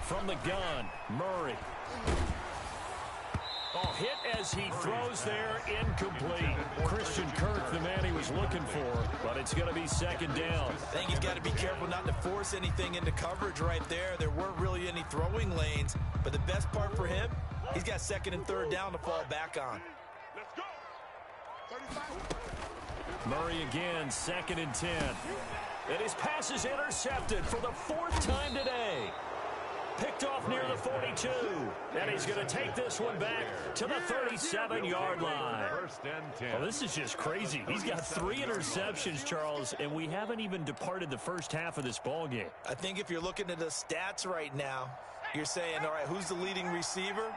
From the gun, Murray. Oh, hit as he throws there, incomplete. Christian Kirk, the man he was looking for, but it's going to be second down. I think he's got to be careful not to force anything into coverage right there. There weren't really any throwing lanes, but the best part for him, he's got second and third down to fall back on. Let's go. 35. Murray again, 2nd and 10. And his pass is intercepted for the 4th time today. Picked off near the 42. And he's going to take this one back to the 37-yard line. Well, this is just crazy. He's got 3 interceptions, Charles, and we haven't even departed the first half of this ball game. I think if you're looking at the stats right now, you're saying, all right, who's the leading receiver?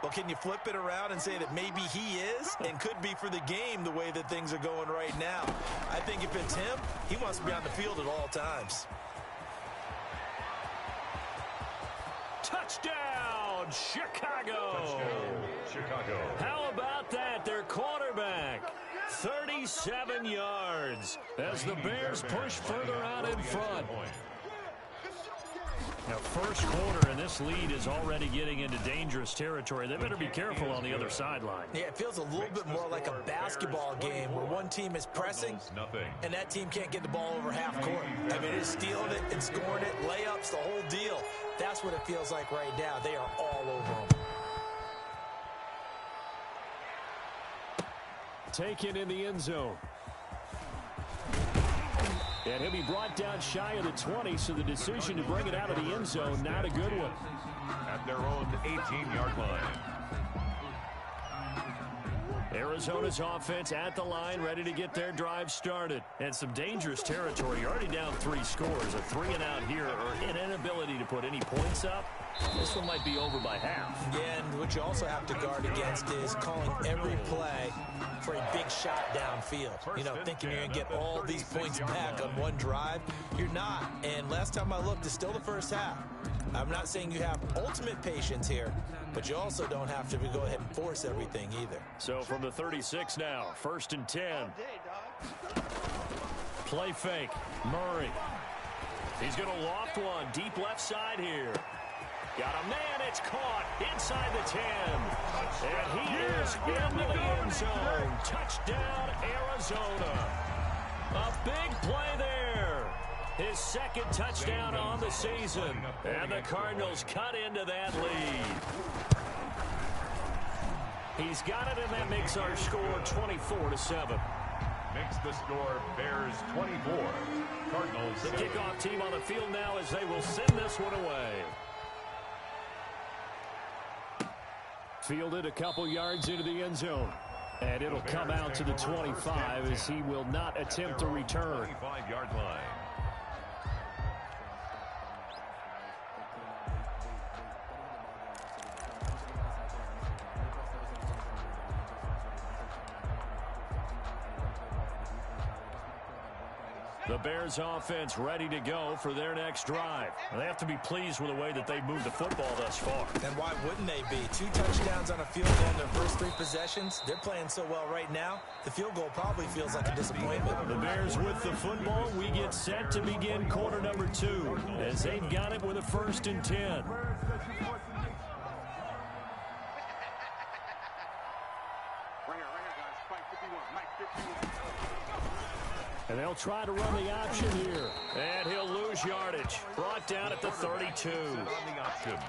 Well, can you flip it around and say that maybe he is and could be for the game the way that things are going right now? I think if it's him, he wants to be on the field at all times. Touchdown, Chicago. Touchdown, Chicago. How about that? Their quarterback, 37 yards as the Bears push further out in front. Now, first quarter, and this lead is already getting into dangerous territory. They better be careful on the other sideline. Yeah, it feels a little bit more like a basketball game where one team is pressing and that team can't get the ball over half court. I mean, it's stealing it and scoring it, layups, the whole deal. That's what it feels like right now. They are all over them. Taken in the end zone. And he'll be brought down shy of the 20, so the decision to bring it out of the end zone, not a good one. At their own 18-yard line. Arizona's offense at the line, ready to get their drive started. And some dangerous territory. You're already down 3 scores. A 3-and-out here, or an inability to put any points up. This one might be over by half. Yeah, and what you also have to guard against is calling every play for a big shot downfield. You know, thinking you're going to get all these points back on one drive. You're not. And last time I looked, it's still the first half. I'm not saying you have ultimate patience here, but you also don't have to go ahead and force everything either. So from the 36 now, 1st and 10. Play fake, Murray. He's going to loft one, deep left side here. Got a man, it's caught inside the 10. And he is into the end zone. Touchdown, Arizona. A big play there. His 2nd touchdown on the season. And the Cardinals cut into that lead. He's got it, and that makes our score 24-7. Makes the score Bears 24. Cardinals. The kickoff team on the field now as they will send this one away. Fielded a couple yards into the end zone. And it'll come out to the 25 as he will not attempt to return. 25-yard line. The Bears offense ready to go for their next drive. They have to be pleased with the way that they've moved the football thus far. And why wouldn't they be? 2 touchdowns on a field goal in their first 3 possessions. They're playing so well right now, the field goal probably feels like a disappointment. The Bears with the football. We get set to begin quarter number 2 as they've got it with a 1st and 10. And they'll try to run the option here. And he'll lose yardage. Brought down at the 32.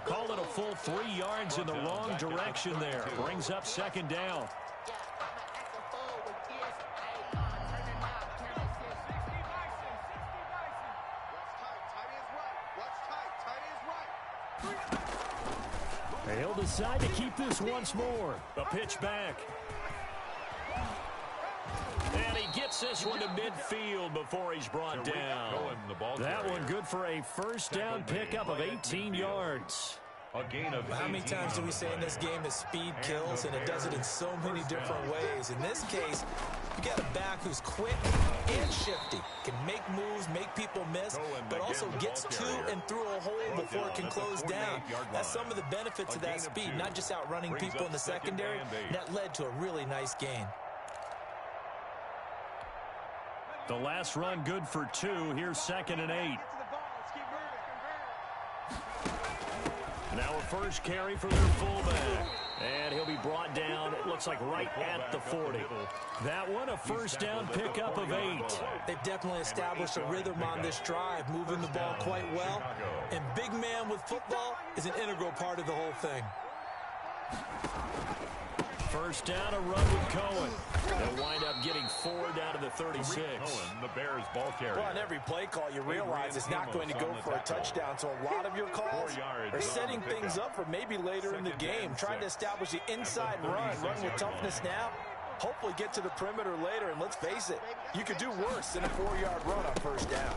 Call it a full 3 yards in the wrong direction there. Brings up 2nd down. And he'll decide to keep this once more. A pitch back. And he gets this one to midfield before he's brought down. That one good for a 1st down pickup of 18 yards. A gain of How many times do we say in this game that speed kills, and it does it in so many different ways? In this case, you got a back who's quick and shifty, can make moves, make people miss, but also gets to and through a hole before it can close down. That's some of the benefits of that speed, not just outrunning people in the secondary. That led to a really nice gain. The last run good for 2. Here's 2nd and 8. Now a first carry for their fullback. And he'll be brought down, it looks like right at the 40. That one, a first down pickup of 8. They've definitely established a rhythm on this drive, moving the ball quite well. And big man with football is an integral part of the whole thing. First down, a run with Cohen. They'll wind up getting 4 down to the 36. Cohen, the Bears ball carrier. Well, on every play call, you realize it's not going to go for a touchdown. So a lot of your calls are setting things up for maybe later in the game, trying to establish the inside run with toughness now. Hopefully get to the perimeter later, and let's face it, you could do worse than a 4-yard run on first down.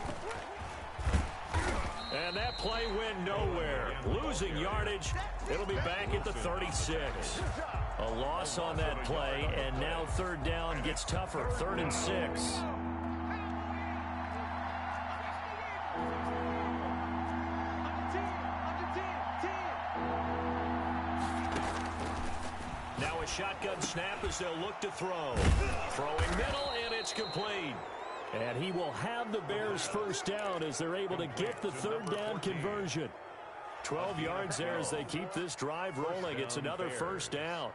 And that play went nowhere. Losing yardage, it'll be back at the 36. A loss on that play, and now third down gets tougher. 3rd and 6. Now a shotgun snap as they'll look to throw. Throwing middle, and it's complete. And he will have the Bears first down as they're able to get the third down conversion. 12 yards there as they keep this drive rolling. It's another first down.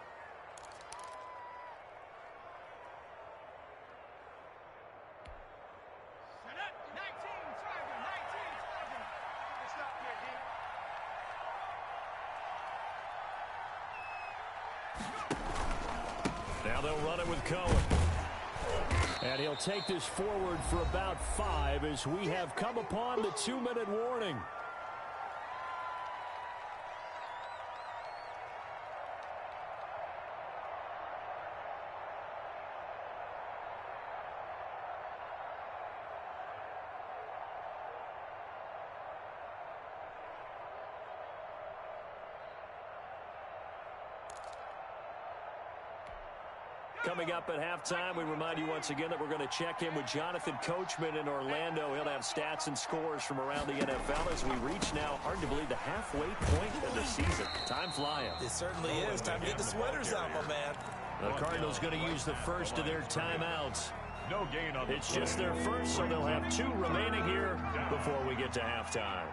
Now they'll run it with Cohen. And he'll take this forward for about 5 as we have come upon the 2-minute warning. Coming up at halftime, we remind you once again that we're going to check in with Jonathan Coachman in Orlando. He'll have stats and scores from around the NFL as we reach now, hard to believe, the halfway point of the season. Time flying. It certainly is. Time to get the sweaters out, my man. The Cardinals going to use the first of their timeouts. No gain on It's just their first, so they'll have 2 remaining here before we get to halftime.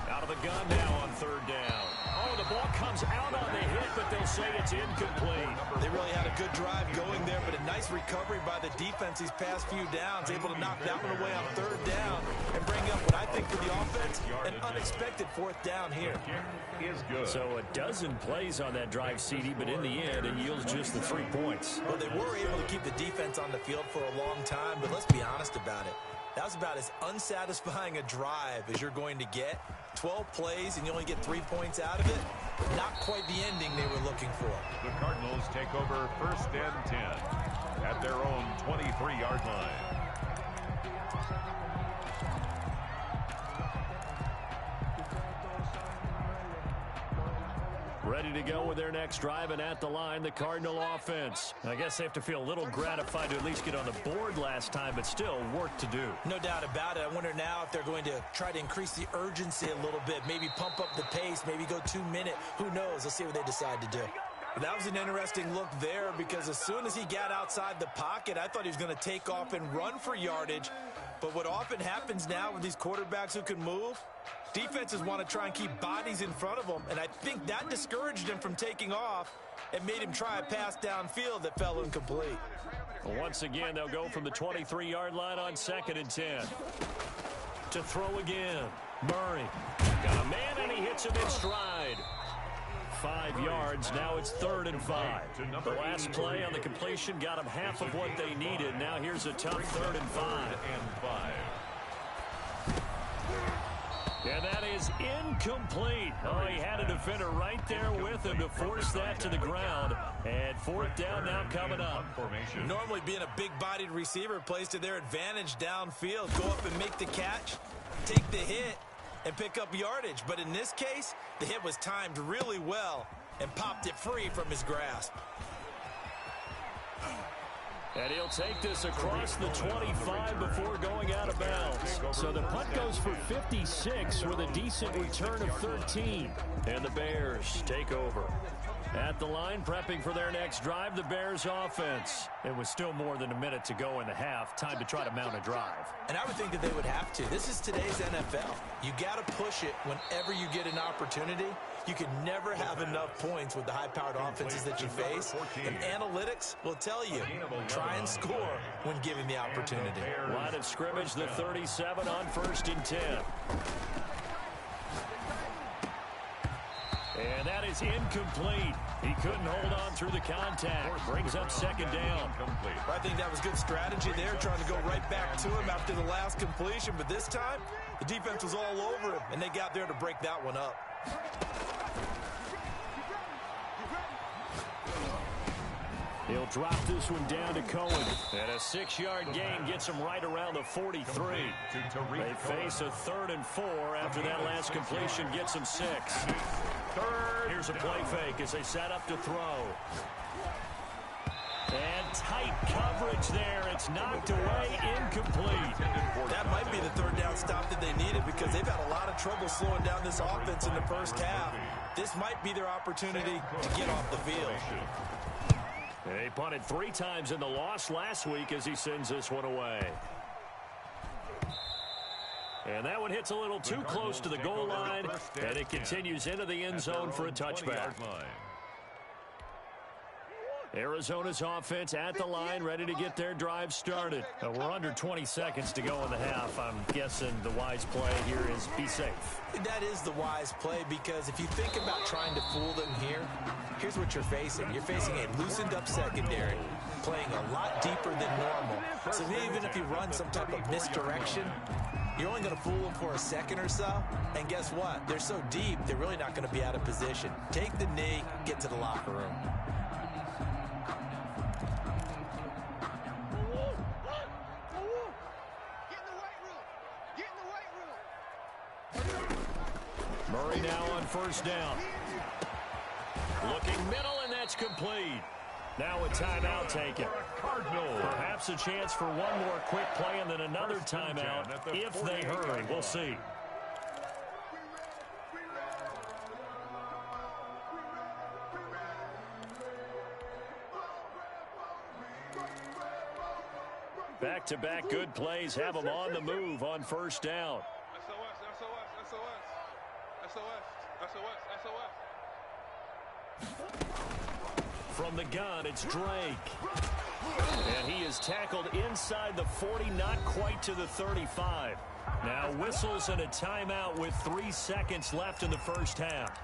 Out of the gun now on third down. Oh, the ball comes out on the hit, but they'll say it's incomplete. They really had a good drive going there, but a nice recovery by the defense these past few downs, able to knock that one away on third down and bring up what I think for the offense, an unexpected 4th down here. Is good. So a dozen plays on that drive, CD, but in the end, it yields just the 3 points. Well, they were able to keep the defense on the field for a long time, but let's be honest about it. That was about as unsatisfying a drive as you're going to get. 12 plays and you only get 3 points out of it. Not quite the ending they were looking for. The Cardinals take over 1st and 10 at their own 23-yard line. Ready to go with their next drive, and at the line, the Cardinal offense. I guess they have to feel a little gratified to at least get on the board last time, but still work to do. No doubt about it. I wonder now if they're going to try to increase the urgency a little bit, maybe pump up the pace, maybe go 2-minute. Who knows? Let's see what they decide to do. That was an interesting look there because as soon as he got outside the pocket, I thought he was going to take off and run for yardage. But what often happens now with these quarterbacks who can move, defenses want to try and keep bodies in front of them, and I think that discouraged him from taking off and made him try a pass downfield that fell incomplete. Once again, they'll go from the 23-yard line on 2nd and 10. To throw again, Murray. Got a man, and he hits him in stride. 5 yards, now it's 3rd and 5. The last play on the completion got him half of what they needed. Now here's a tough 3rd and 5. And that is incomplete. Oh, he had a defender right there with him to force that to the ground. And 4th down now coming up. Normally being a big-bodied receiver plays to their advantage downfield. Go up and make the catch, take the hit, and pick up yardage. But in this case, the hit was timed really well and popped it free from his grasp. And he'll take this across the 25 before going out of bounds. So the punt goes for 56 with a decent return of 13. And the Bears take over. At the line, prepping for their next drive, the Bears offense. It was still more than a minute to go in the half. Time to try to mount a drive. And I would think that they would have to. This is today's NFL. You got to push it whenever you get an opportunity. You can never have enough points with the high-powered offenses that you face. And analytics will tell you, try and score when given the opportunity. Line of scrimmage, the 37 on 1st and 10. And that is incomplete. He couldn't hold on through the contact. Brings up 2nd down. I think that was good strategy there, trying to go right back to him after the last completion. But this time, the defense was all over him, and they got there to break that one up. He'll drop this one down to Cohen. And a 6-yard gain gets him right around the 43. They face a 3rd and 4 after that last completion gets him 6. Here's a play fake as they set up to throw. And tight coverage there. It's knocked away, incomplete. That might be the 3rd down stop that they needed because they've had a lot of trouble slowing down this offense in the first half. This might be their opportunity to get off the field. He punted 3 times in the loss last week as he sends this one away. And that one hits a little too close to the goal line, and it continues into the end zone for a touchback. Arizona's offense at the line, ready to get their drive started. We're under 20 seconds to go in the half. I'm guessing the wise play here is be safe. That is the wise play because if you think about trying to fool them here, here's what you're facing. You're facing a loosened up secondary, playing a lot deeper than normal. So even if you run some type of misdirection, you're only going to fool them for a second or so. And guess what? They're so deep, they're really not going to be out of position. Take the knee, get to the locker room. Murray now on 1st down. Looking middle, and that's complete. Now a timeout taken. Cardinals. Perhaps a chance for one more quick play and then another timeout if they hurry. We'll see. Back-to-back good plays have them on the move on 1st down. From the gun, it's Drake. And he is tackled inside the 40, not quite to the 35. Now whistles and a timeout with 3 seconds left in the first half.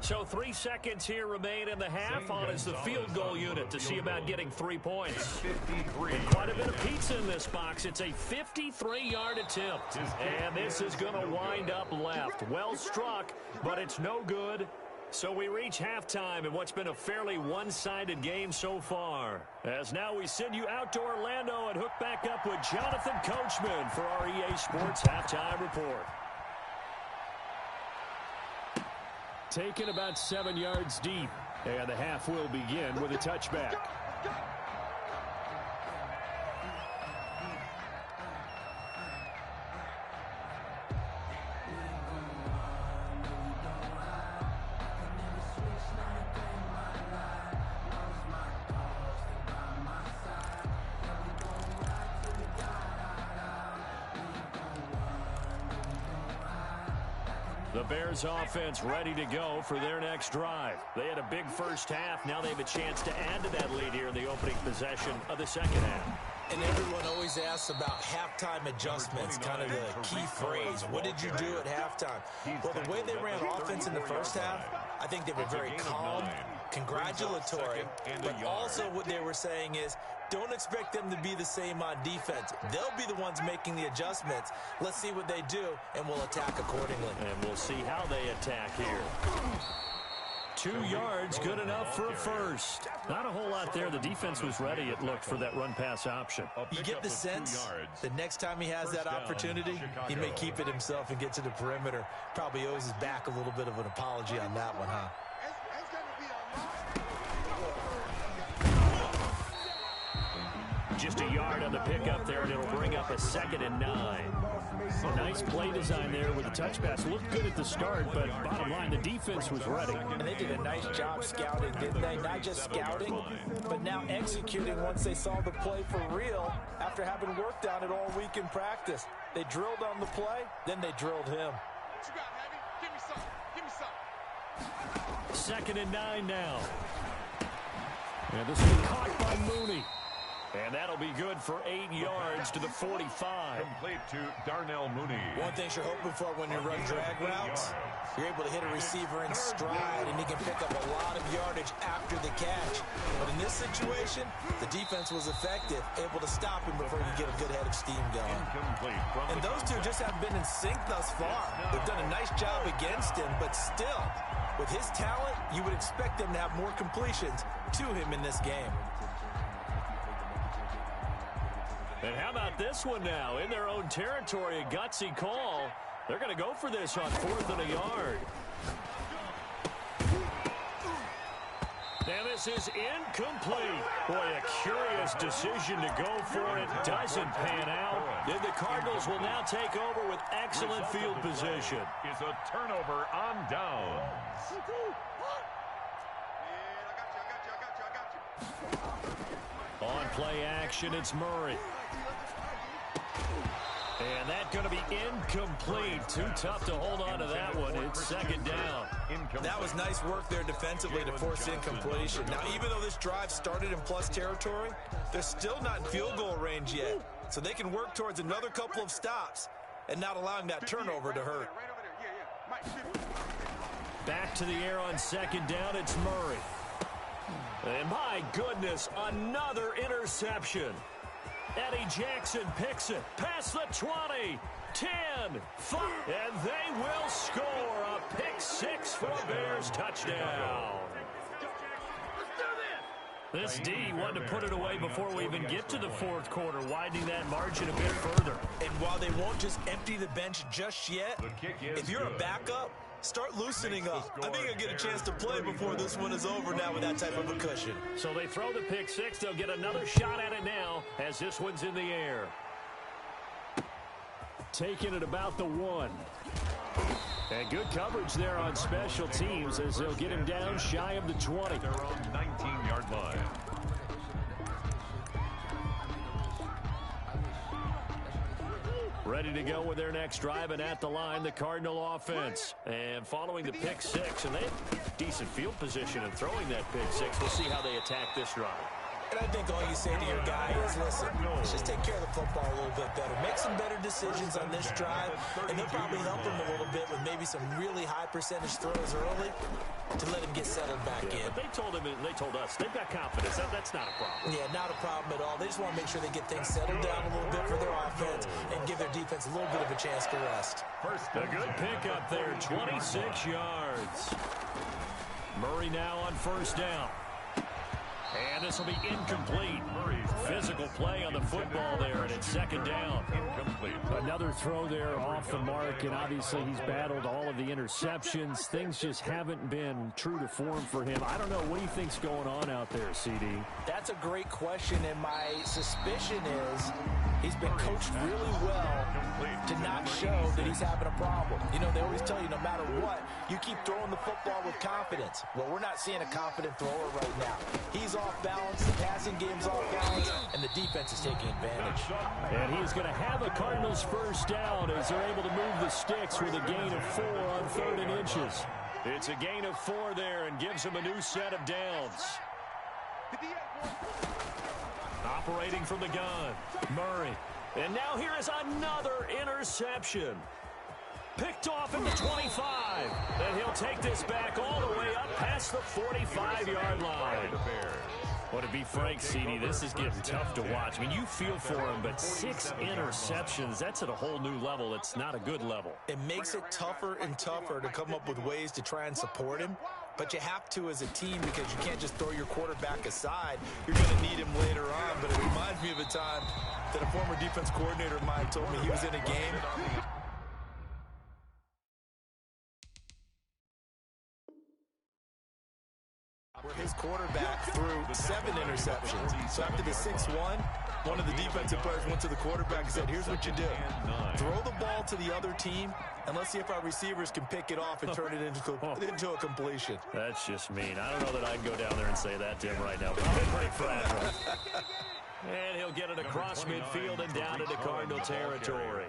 So 3 seconds here remain in the half on as the field goal unit to see about getting 3 points. And quite a bit of pizza in this box. It's a 53-yard attempt. And this is going to wind up left. Well struck, but it's no good. So we reach halftime in what's been a fairly one-sided game so far. As now we send you out to Orlando and hook back up with Jonathan Coachman for our EA Sports Halftime Report. Taken about 7 yards deep, and the half will begin with a touchback. The Bears offense ready to go for their next drive. They had a big first half. Now they have a chance to add to that lead here in the opening possession of the second half. And everyone always asks about halftime adjustments, kind of the key phrase. What did you do at halftime? Well, the way they ran offense in the first half, I think they were very calm, congratulatory, but also what they were saying is, don't expect them to be the same on defense. They'll be the ones making the adjustments. Let's see what they do, and we'll attack accordingly. And we'll see how they attack here. 2 yards, good enough for a first. Not a whole lot there. The defense was ready, it looked, for that run-pass option. You get the sense that next time he has that opportunity, he may keep it himself and get to the perimeter. Probably owes his back a little bit of an apology on that one, huh? just a yard on the pickup there, and it'll bring up a 2nd and 9. A nice play design there with the touch pass. Looked good at the start, but bottom line, the defense was ready. And they did a nice job scouting, didn't they? Not just scouting, but now executing once they saw the play for real after having worked on it all week in practice. They drilled on the play, then they drilled him. What you got, Heavy? Give me some. Give me some. 2nd and 9 now. And this will be caught by Mooney. And that'll be good for 8 yards to the 45. Complete to Darnell Mooney. One thing you're hoping for when you run drag routes, you're able to hit a receiver in stride, and he can pick up a lot of yardage after the catch. But in this situation, the defense was effective, able to stop him before he get a good head of steam going. And those two just haven't been in sync thus far. They've done a nice job against him, but still, with his talent, you would expect them to have more completions to him in this game. And how about this one now? In their own territory, a gutsy call. They're going to go for this on 4th and a yard. And this is incomplete. Boy, a curious decision to go for it. Doesn't pan out. Then the Cardinals will now take over with excellent field position. Is a turnover on downs. On play action, it's Murray. And that's going to be incomplete. Too tough to hold on to that one. It's 2nd down. That was nice work there defensively to force incompletion. Now, even though this drive started in plus territory, they're still not in field goal range yet. So they can work towards another couple of stops and not allowing that turnover to hurt. Back to the air on 2nd down, it's Murray. And my goodness, another interception. Eddie Jackson picks it past the 20, 10, 5, and they will score a pick 6 for a Bears touchdown. This D wanted to put it away before we even get to the 4th quarter, widening that margin a bit further. And while they won't just empty the bench just yet, if you're a backup, start loosening up. I think you'll get a chance to play before this one is over now with that type of a cushion. So they throw the pick 6. They'll get another shot at it now as this one's in the air. Taking it about the 1. And good coverage there on special teams as they'll get him down shy of the 20. Their own 19-yard line. Ready to go with their next drive, and at the line, the Cardinal offense. And following the pick 6, and they have decent field position in throwing that pick 6. We'll see how they attack this drive. And I think all you say to your guy is, listen, let's just take care of the football a little bit better. Make some better decisions on this drive, and they'll probably help him a little bit with maybe some really high percentage throws early to let him get settled back in. But they told us, they've got confidence. That's not a problem. Yeah, not a problem at all. They just want to make sure they get things settled down a little bit for their offense and give their defense a little bit of a chance to rest. A good pickup there, 26 yards. Murray now on 1st down. And this will be incomplete. Physical play on the football there, and it's 2nd down. Incomplete. Another throw there off the mark, and obviously he's battled all of the interceptions. Things just haven't been true to form for him. I don't know. What do you think's going on out there, CD? That's a great question, and my suspicion is he's been coached really well to not show that he's having a problem. You know, they always tell you no matter what, you keep throwing the football with confidence. Well, we're not seeing a confident thrower right now. He's off balance, the passing game's off balance, and the defense is taking advantage. And he's going to have a Cardinals 1st down as they're able to move the sticks with a gain of 4 on 3rd and inches. It's a gain of 4 there and gives him a new set of downs. Operating from the gun, Murray. And now here is another interception. Picked off at the 25. And he'll take this back all the way up past the 45-yard line. Well, to be frank, CD, this is getting tough to watch. I mean, you feel for him, but 6 interceptions, that's at a whole new level. It's not a good level. It makes it tougher and tougher to come up with ways to try and support him. But you have to as a team because you can't just throw your quarterback aside. You're going to need him later on. But it reminds me of a time that a former defense coordinator of mine told me he was in a game where his quarterback threw 7 interceptions. So after the 6th one, One of the defensive players went to the quarterback and said, here's what you do. Throw the ball to the other team, and let's see if our receivers can pick it off and turn it into a completion. That's just mean. I don't know that I can go down there and say that to him right now, but I'm pretty fragile. And he'll get it across midfield and down into Cardinal territory.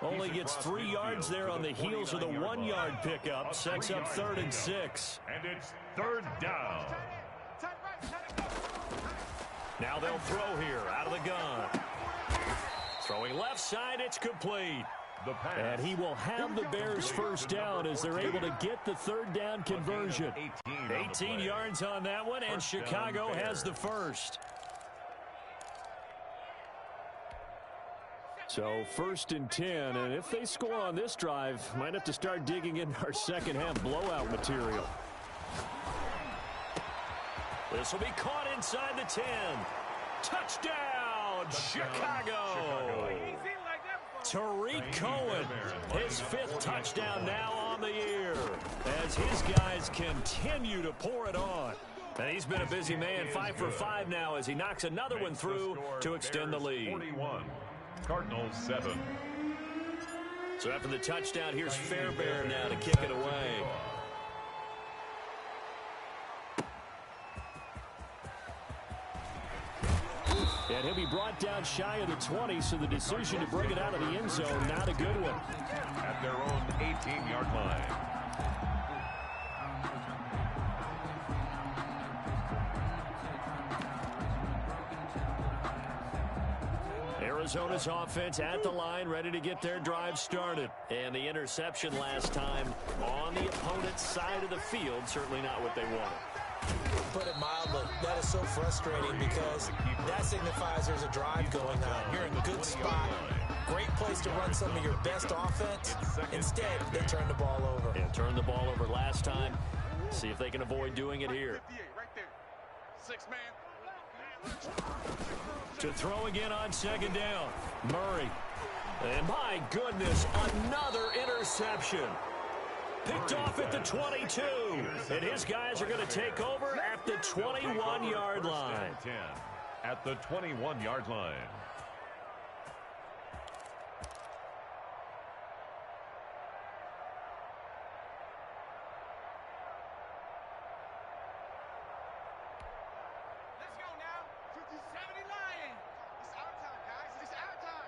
Only gets 3 yards there on the heels of the 1-yard pickup. Sets up 3rd and 6. And it's 3rd down. Now they'll throw here out of the gun. Throwing left side, it's complete. And he will have the Bears first down as they're able to get the 3rd down conversion. 18 yards on that one, and Chicago has the first. So 1st and 10, and if they score on this drive, might have to start digging into our second half blowout material. This will be caught inside the 10. Touchdown, Chicago. Tariq Cohen, his 5th touchdown now on the year as his guys continue to pour it on. And he's been a busy man, 5 for 5 now as he knocks another one through to extend the lead. 41, Cardinals 7. So after the touchdown, here's Fairbairn now to kick it away. And he'll be brought down shy of the 20, so the decision to bring it out of the end zone, not a good one. At their own 18-yard line. Arizona's offense at the line, ready to get their drive started. And the interception last time on the opponent's side of the field, certainly not what they wanted. Put it mildly, that is so frustrating because that signifies there's a drive going on. You're in a good spot, great place to run some of your best offense. Instead, they turn the ball over. Yeah, turned the ball over last time. See if they can avoid doing it here. Right there. 6 man. To throw again on 2nd down. Murray. And my goodness, another interception. Picked off at the 22. And his guys are going to take over at the 21-yard line. 10 at the 21-yard line. Let's go now. 70 Lion. It's our time, guys. It's our time.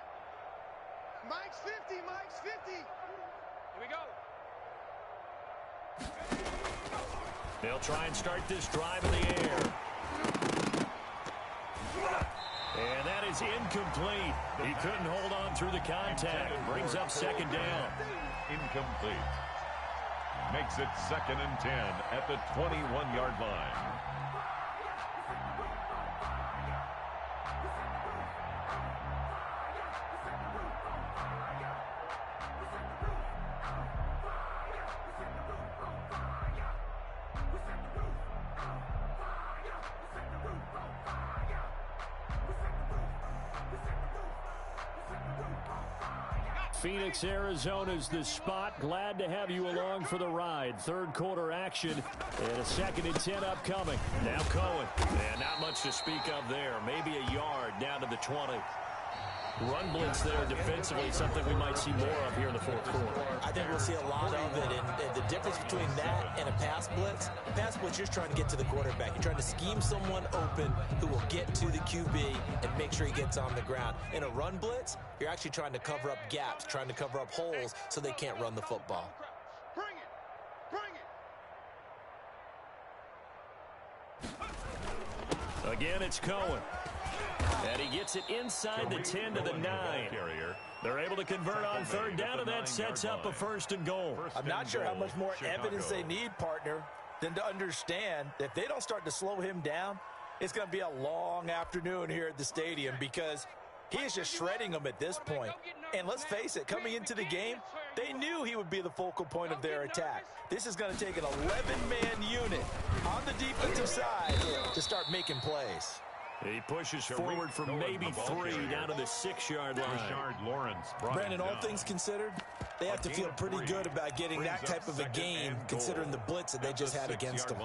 Mike's 50. Mike's 50. Here we go. They'll try and start this drive in the air. And that is incomplete. He couldn't hold on through the contact. Brings up 2nd down. Incomplete. Makes it 2nd and 10 at the 21-yard line. Phoenix, Arizona's the spot. Glad to have you along for the ride. 3rd quarter action and a 2nd and 10 upcoming. Now Cohen. And not much to speak of there. Maybe a yard down to the 20. Run blitz there defensively, something we might see more of here in the 4th quarter. I think we'll see a lot of it, and the difference between that and a pass blitz, you're just trying to get to the quarterback. You're trying to scheme someone open who will get to the QB and make sure he gets on the ground. In a run blitz, you're actually trying to cover up gaps, trying to cover up holes so they can't run the football. Bring it. Again, it's Cohen. And he gets it inside the 10 to the 9. They're able to convert on 3rd down, and that sets up a 1st and goal. I'm not sure how much more evidence they need, partner, than to understand that if they don't start to slow him down, it's going to be a long afternoon here at the stadium because he is just shredding them at this point. And let's face it, coming into the game, they knew he would be the focal point of their attack. This is going to take an 11-man unit on the defensive side to start making plays. He pushes forward from maybe 3 down to the 6-yard line. Brandon, all things considered, they have to feel pretty good about getting that type of a game considering the blitz that they just had against them.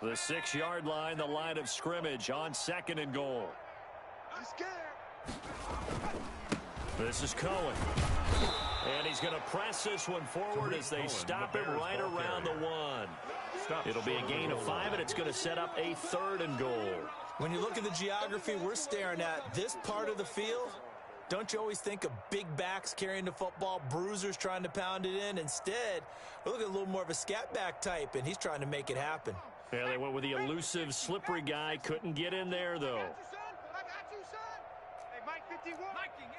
The 6-yard line, the line of scrimmage on 2nd and goal. I'm scared. This is Cohen. And he's going to press this one forward as they stop him right around the 1. It'll be a gain of 5, and it's going to set up a 3rd and goal. When you look at the geography we're staring at, this part of the field, don't you always think of big backs carrying the football, bruisers trying to pound it in? Instead, we're looking at a little more of a scat back type, and he's trying to make it happen. Yeah, they went with the elusive, slippery guy. Couldn't get in there, though. I got you, son. Hey, Mike 51. Mike 18.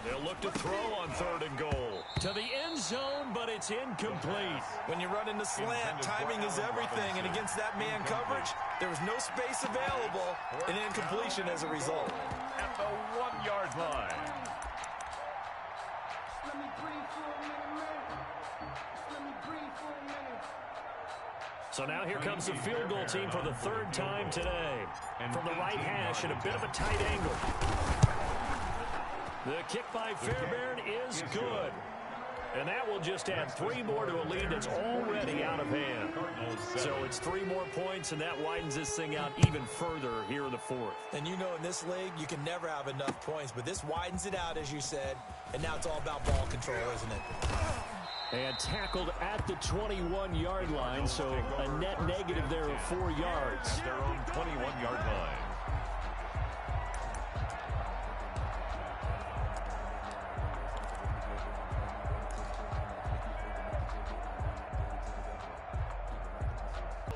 They'll look to throw on 3rd and goal. To the end zone, but it's incomplete. When you run in the slant, timing is everything, and against that man coverage, there was no space available, and incompletion as a result. At the 1-yard line. Let me breathe for a minute, man. Let me breathe for a minute. So now here comes the field goal team for the 3rd time today. From the right hash at a bit of a tight angle. The kick by Fairbairn is good. And that will just add 3 more to a lead that's already out of hand. So it's 3 more points, and that widens this thing out even further here in the 4th. And you know in this league, you can never have enough points, but this widens it out, as you said, and now it's all about ball control, isn't it? And tackled at the 21-yard line, so a net negative there of 4 yards. Their own 21-yard line.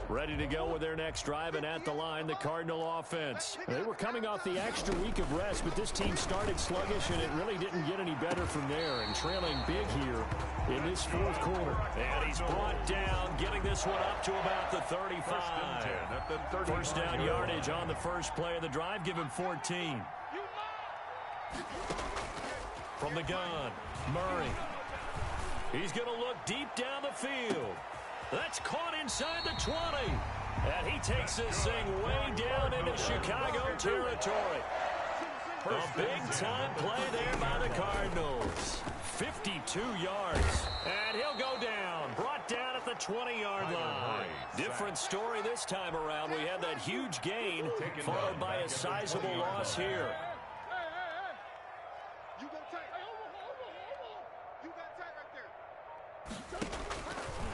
Ready to go with their next drive, and at the line, the Cardinal offense. They were coming off the extra week of rest, but this team started sluggish, and it really didn't get any better from there, and trailing big here in this 4th quarter. And he's brought down, getting this one up to about the 35. First down yardage on the first play of the drive, give him 14. From the gun, Murray. He's going to look deep down the field. That's caught inside the 20. And he takes this thing way down into Chicago territory. A big-time play there by the Cardinals. 52 yards. And he'll go down. Brought down at the 20-yard line. Different story this time around. We had that huge gain followed by a sizable loss here. You go tight. You got tight right there.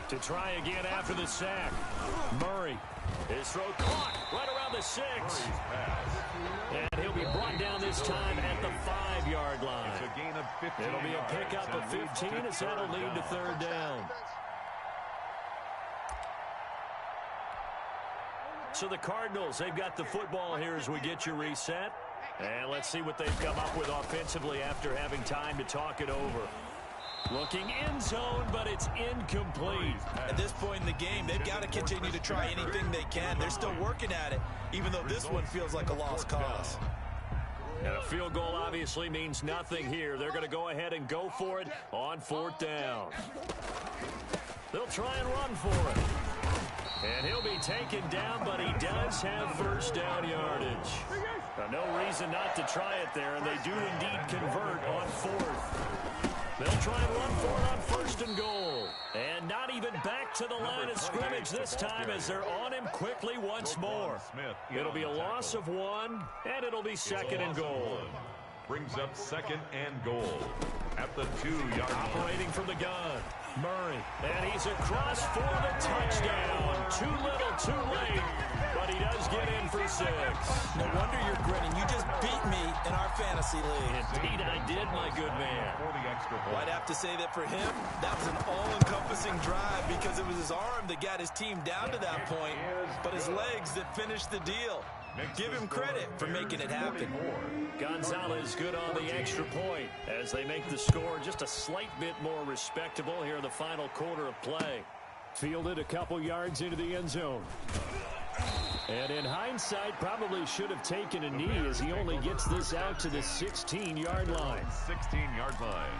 To try again after the sack. Murray. His throw caught right around the 6. And he'll be brought down this time at the 5-yard line. It's a gain of 15. It'll be a pickup of 15 as that'll lead to 3rd down. So the Cardinals, they've got the football here as we get you reset. And let's see what they've come up with offensively after having time to talk it over. Looking in zone, but it's incomplete. At this point in the game, they've got to continue to try anything they can. They're still working at it, even though this one feels like a lost cause. And a field goal obviously means nothing here. They're going to go ahead and go for it on 4th down. They'll try and run for it. And he'll be taken down, but he does have first down yardage. Now, no reason not to try it there, and they do indeed convert on 4th. They'll try and run for it on 1st and goal. And not even back to the line of scrimmage this time as they're on him quickly once more. It'll be a loss of 1, and it'll be 2nd and goal. Brings up 2nd and goal at the 2-yard line. Operating from the gun, Murray. And he's across for the touchdown. Too little, too late. But he does get in for 6. No wonder you're grinning. You just beat me in our fantasy league. Indeed I did, my good man. For the extra point. Well, I'd have to say that for him, that was an all-encompassing drive because it was his arm that got his team down to that point, but his legs that finished the deal. Give him credit for making it happen. Gonzalez good on the extra point as they make the score just a slight bit more respectable here in the final quarter of play. Fielded a couple yards into the end zone. And in hindsight, probably should have taken a knee as he only gets this out to the 16-yard line. 16-yard line.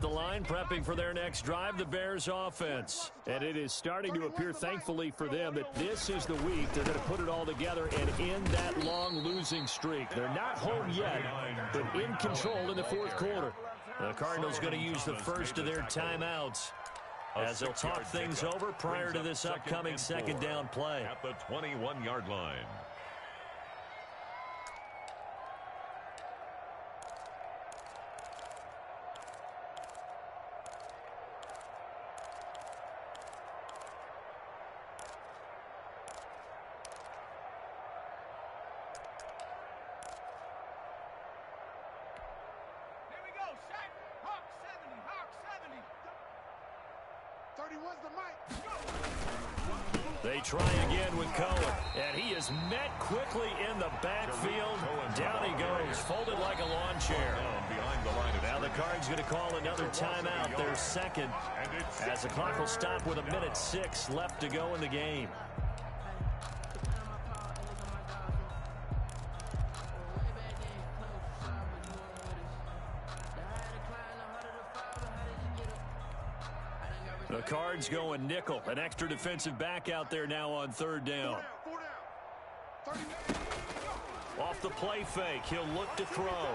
the line, prepping for their next drive, the Bears offense. And it is starting to appear, thankfully for them, that this is the week they're going to put it all together and end that long losing streak. They're not home yet, but in control in the fourth quarter. The Cardinals going to use the first of their timeouts as they'll talk things over prior to this upcoming second down play. At the 21-yard line. They try again with Cohen, and he is met quickly in the backfield. Down he goes, folded like a lawn chair. Now the Cards going to call another timeout, their second, as the clock will stop with 1:06 left to go in the game. The Cards going nickel. An extra defensive back out there now on third down. Off the play fake, he'll look to throw.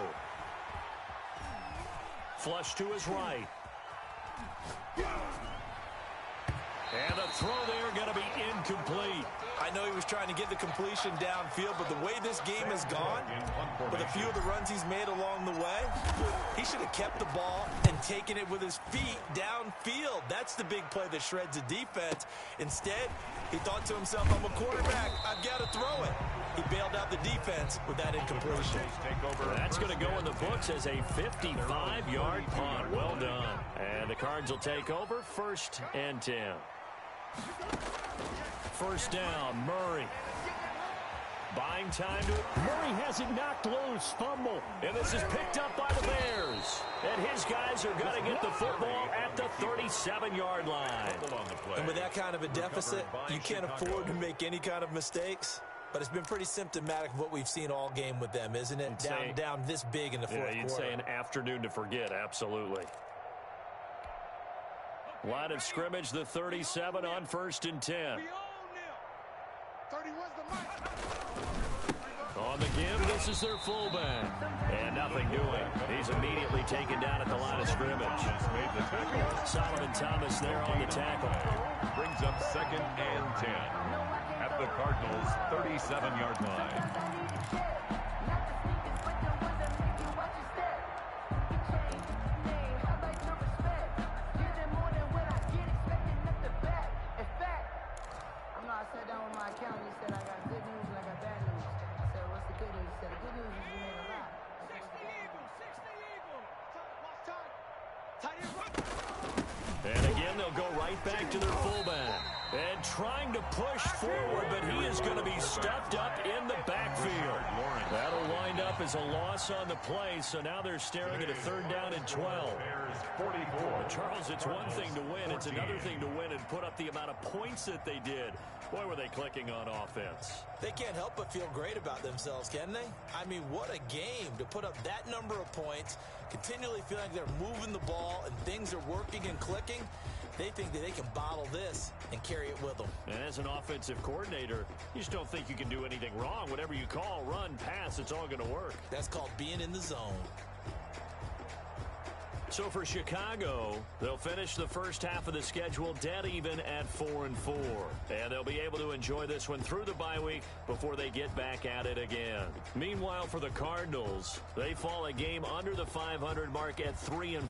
Flush to his right. And the throw there going to be incomplete. I know he was trying to get the completion downfield, but the way this game has gone, with a few of the runs he's made along the way, he should have kept the ball and taken it with his feet downfield. That's the big play that shreds the defense. Instead, he thought to himself, I'm a quarterback, I've got to throw it. He bailed out the defense with that incompletion. That's going to go in the books as a 55-yard punt. Well done. And the Cards will take over, 1st and 10. First down, Murray. Buying time to it. Murray has it knocked loose. Fumble. And this is picked up by the Bears. And his guys are going to get the football at the 37-yard line. And with that kind of a deficit, you can't afford to make any kind of mistakes. But it's been pretty symptomatic of what we've seen all game with them, isn't it? Down this big in the fourth quarter. You'd say an afternoon to forget, absolutely. Line of scrimmage, the 37 on 1st and 10. On the give, this is their fullback. And nothing doing. He's immediately taken down at the line of scrimmage. Solomon Thomas there on the tackle. Brings up 2nd and 10 at the Cardinals' 37-yard line. And again, they'll go right back to their fullback. And trying to push forward, but he is going to be stuffed up in the backfield. That'll wind up as a loss on the play, so now they're staring at a 3rd down and 12. Charles, it's one thing to win. It's another thing to win and put up the amount of points that they did. Boy, were they clicking on offense. They can't help but feel great about themselves, can they? I mean, what a game to put up that number of points, continually feel like they're moving the ball and things are working and clicking. They think that they can bottle this and carry it with them. And as an offensive coordinator, you just don't think you can do anything wrong. Whatever you call, run, pass, it's all going to work. That's called being in the zone. So for Chicago, they'll finish the first half of the schedule dead even at 4-4. And they'll be able to enjoy this one through the bye week before they get back at it again. Meanwhile, for the Cardinals, they fall a game under the 500 mark at 3-4.